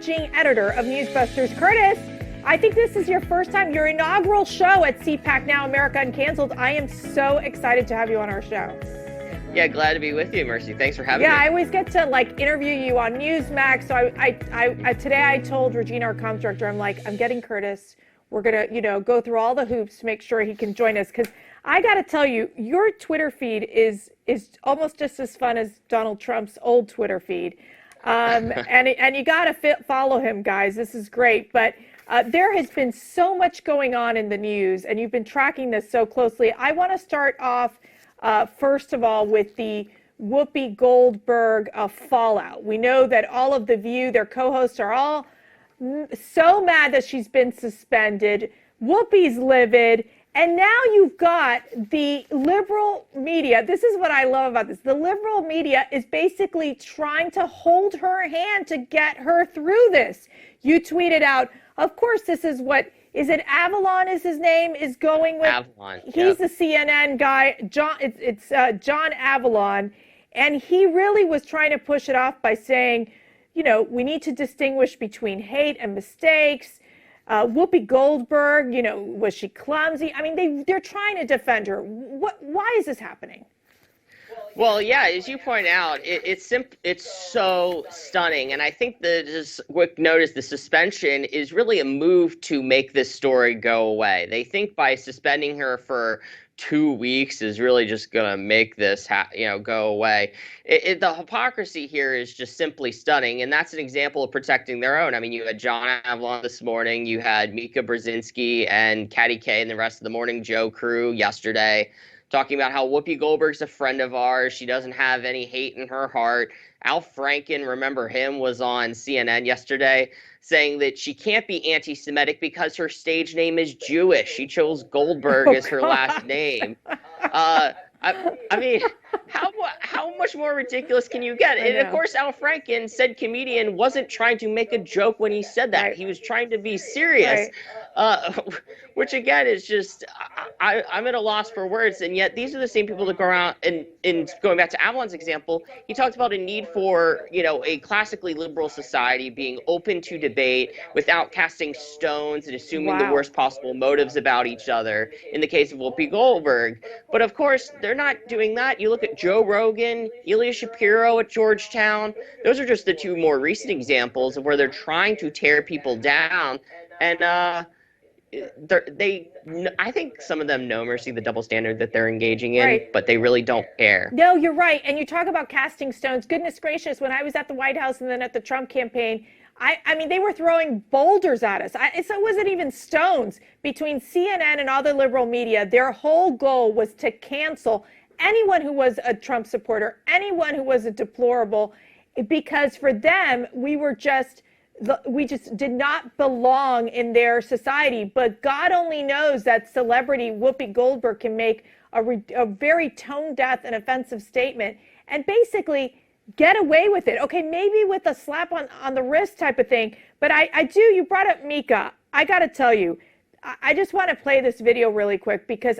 managing editor of Newsbusters. Curtis, I think this is your first time, your inaugural show at CPAC Now America Uncanceled. I am so excited to have you on our show. Yeah, glad to be with you, Mercy. Thanks for having me. Yeah, I always get to interview you on Newsmax. So today I told Regina, our comms director, I'm getting Curtis. We're gonna, go through all the hoops to make sure he can join us, because I got to tell you, your Twitter feed is almost just as fun as Donald Trump's old Twitter feed, and you got to follow him, guys. This is great, but there has been so much going on in the news, and you've been tracking this so closely. I want to start off. First of all, with the Whoopi Goldberg fallout. We know that all of The View, their co-hosts, are all so mad that she's been suspended. Whoopi's livid. And now you've got the liberal media. This is what I love about this. The liberal media is basically trying to hold her hand to get her through this. You tweeted out, of course, this is what... Is it Avalon is his name, is going with? Avalon. He's the CNN guy. It's John Avalon. And he really was trying to push it off by saying, we need to distinguish between hate and mistakes. Whoopi Goldberg, was she clumsy? I mean, they're trying to defend her. Why is this happening? Well, yeah, as you point out, it's so stunning. And I think just quick notice, the suspension is really a move to make this story go away. They think by suspending her for 2 weeks is really just going to make this, go away. The hypocrisy here is just simply stunning. And that's an example of protecting their own. I mean, you had John Avalon this morning. You had Mika Brzezinski and Katty Kay and the rest of the Morning Joe crew yesterday, talking about how Whoopi Goldberg's a friend of ours. She doesn't have any hate in her heart. Al Franken, remember him, was on CNN yesterday saying that she can't be anti-Semitic because her stage name is Jewish. She chose Goldberg as her last name. I mean, how much more ridiculous can you get? And of course, Al Franken, said comedian, wasn't trying to make a joke when he said that. Right. He was trying to be serious, which again is just, I'm at a loss for words. And yet these are the same people that go around and going back to Avalon's example, he talked about a need for, a classically liberal society being open to debate without casting stones and assuming the worst possible motives about each other in the case of Whoopi Goldberg. But of course, they're not doing that. You look at Joe Rogan, Ilya Shapiro at Georgetown. Those are just the two more recent examples of where they're trying to tear people down. And I think some of them know, Mercy, the double standard that they're engaging in, but they really don't care. No, you're right. And you talk about casting stones. Goodness gracious, when I was at the White House and then at the Trump campaign, I mean, they were throwing boulders at us. It wasn't even stones. Between CNN and other liberal media, their whole goal was to cancel anyone who was a Trump supporter, anyone who was a deplorable, because for them, we just did not belong in their society. But God only knows that celebrity Whoopi Goldberg can make a very tone-deaf and offensive statement and basically get away with it. Okay, maybe with a slap on the wrist type of thing. But you brought up Mika. I got to tell you, I just want to play this video really quick because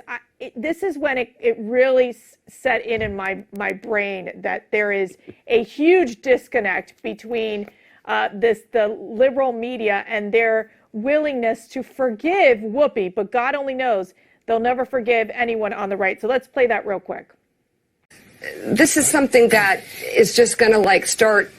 this is when it really set in my brain that there is a huge disconnect between the liberal media and their willingness to forgive Whoopi, but God only knows they'll never forgive anyone on the right. So let's play that real quick. This is something that is just going to start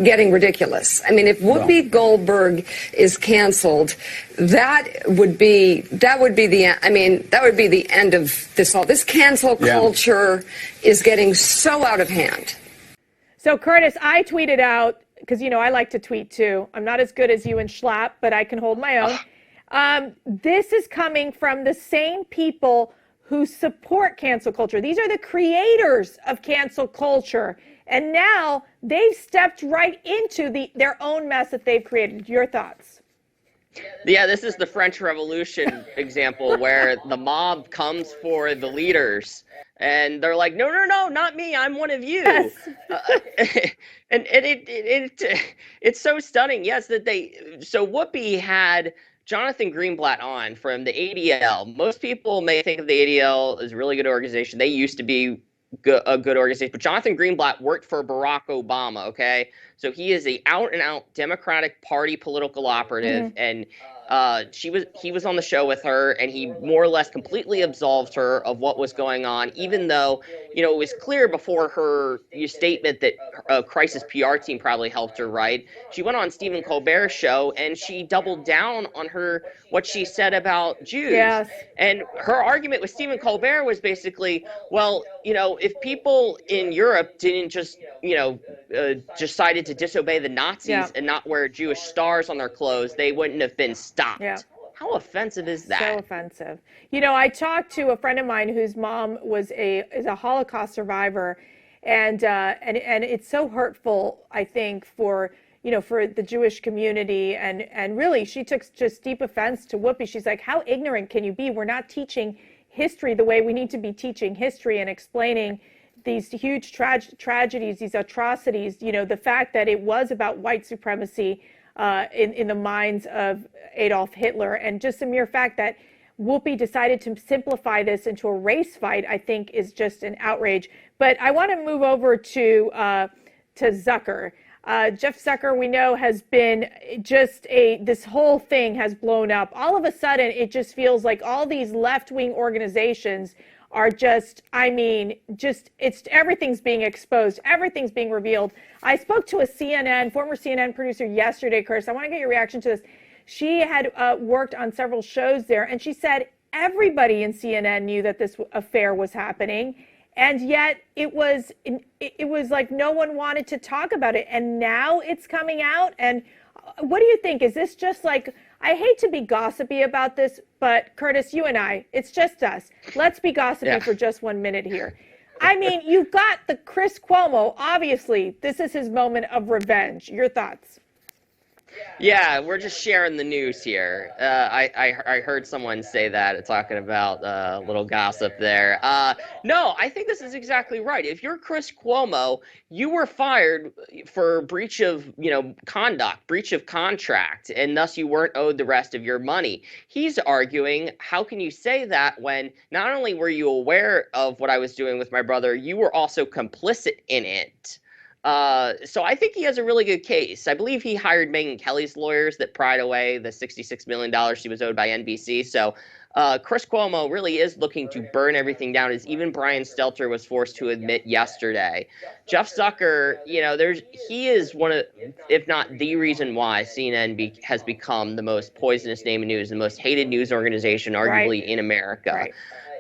getting ridiculous. I mean, if Whoopi Goldberg is canceled, that would be the end of this all. This cancel culture is getting so out of hand. So Curtis, I tweeted out, because I like to tweet too. I'm not as good as you and Schlapp, but I can hold my own. This is coming from the same people who support cancel culture. These are the creators of cancel culture. And now they've stepped right into their own mess that they've created. Your thoughts? Yeah, this is the French Revolution example where the mob comes for the leaders and they're like, no, not me. I'm one of you. Yes. And it's so stunning. Yes, so Whoopi had Jonathan Greenblatt on from the ADL. Most people may think of the ADL as a really good organization. They used to be a good organization. But Jonathan Greenblatt worked for Barack Obama, okay? So he is a out-and-out Democratic Party political operative, and he was on the show with her, and he more or less completely absolved her of what was going on, even though, it was clear before her statement that a crisis PR team probably helped her, right? She went on Stephen Colbert's show, and she doubled down on what she said about Jews. Yes. And her argument with Stephen Colbert was basically, well, if people in Europe didn't just, decided to disobey the Nazis and not wear Jewish stars on their clothes, they wouldn't have been stopped. Yeah. How offensive is that? So offensive. I talked to a friend of mine whose mom is a Holocaust survivor, and it's so hurtful, I think, for the Jewish community, and really she took just deep offense to Whoopi. She's like, how ignorant can you be? We're not teaching history the way we need to be teaching history and explaining these huge tragedies, these atrocities, the fact that it was about white supremacy in the minds of Adolf Hitler, and just the mere fact that Whoopi decided to simplify this into a race fight, I think is just an outrage. But I want to move over to Zucker. Jeff Zucker, we know, has been this whole thing has blown up. All of a sudden, it just feels like all these left-wing organizations are everything's being exposed. Everything's being revealed. I spoke to a former CNN producer yesterday, Curtis. I want to get your reaction to this. She had worked on several shows there, and she said everybody in CNN knew that this affair was happening. And yet it was like no one wanted to talk about it. And now it's coming out. And what do you think? Is this just like, I hate to be gossipy about this, but Curtis, you and I, it's just us. Let's be gossipy for just 1 minute here. I mean, you've got the Chris Cuomo. Obviously, this is his moment of revenge. Your thoughts? Yeah, we're just sharing the news here. I heard someone say that, talking about a little gossip there. No, I think this is exactly right. If you're Chris Cuomo, you were fired for breach of, conduct, breach of contract, and thus you weren't owed the rest of your money. He's arguing, how can you say that when not only were you aware of what I was doing with my brother, you were also complicit in it? So I think he has a really good case. I believe he hired Megyn Kelly's lawyers that pried away the $66 million she was owed by NBC. So Chris Cuomo really is looking to burn everything down, as even Brian Stelter was forced to admit yesterday. Jeff Zucker, he is one of, if not the reason why CNN has become the most poisonous name in news, the most hated news organization, arguably in America. Right.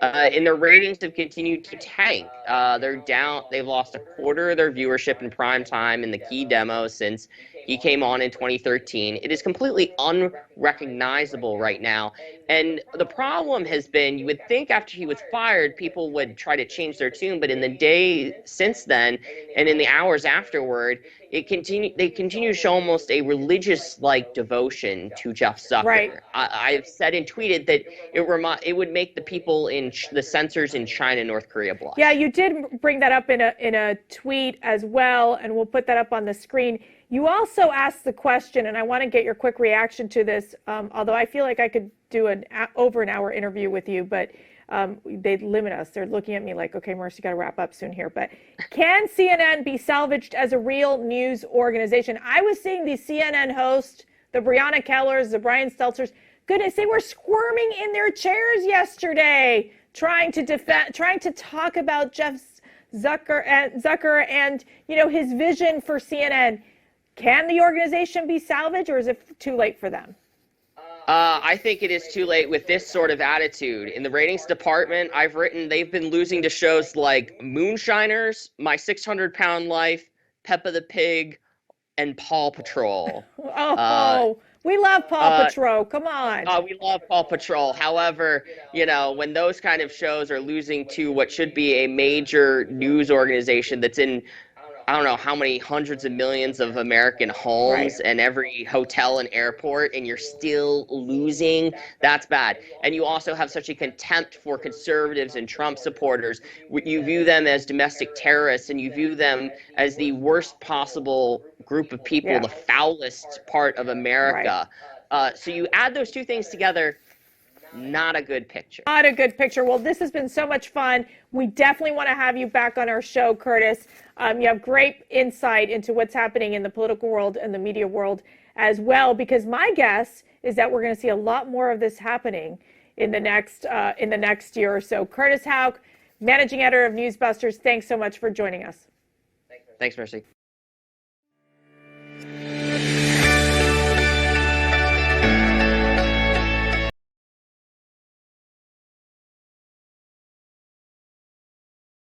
And their ratings have continued to tank. They're down. They've lost a quarter of their viewership in prime time in the key demo since he came on in 2013. It is completely unrecognizable right now. And the problem has been, you would think after he was fired, people would try to change their tune. But in the day since then, and in the hours afterward, they continue to show almost a religious-like devotion to Jeff Zucker. Right. I've said and tweeted that it would make the people in the censors in China and North Korea blush. Yeah, you did bring that up in a tweet as well, and we'll put that up on the screen. You also asked the question, and I want to get your quick reaction to this, although I feel like I could do over an hour interview with you, but they limit us. They're looking at me like, okay, Marcy, got to wrap up soon here. But can CNN be salvaged as a real news organization? I was seeing these CNN hosts, the Breonna Kellers, the Brian Stelters. Goodness, they were squirming in their chairs yesterday, trying to talk about Jeff Zucker and his vision for CNN. Can the organization be salvaged, or is it too late for them? I think it is too late with this sort of attitude. In the ratings department, I've written they've been losing to shows like Moonshiners, My 600-Pound Life, Peppa the Pig, and Paw Patrol. We love Paw Patrol. Come on. We love Paw Patrol. However, when those kind of shows are losing to what should be a major news organization that's in, I don't know how many hundreds of millions of American homes and every hotel and airport, and you're still losing, that's bad. And you also have such a contempt for conservatives and Trump supporters. You view them as domestic terrorists, and you view them as the worst possible group of people, the foulest part of America. So you add those two things together, not a good picture. Not a good picture. Well, this has been so much fun. We definitely want to have you back on our show, Curtis. You have great insight into what's happening in the political world and the media world as well, because my guess is that we're going to see a lot more of this happening in the next year or so. Curtis Houck, managing editor of Newsbusters, thanks so much for joining us. Thanks, Mercy.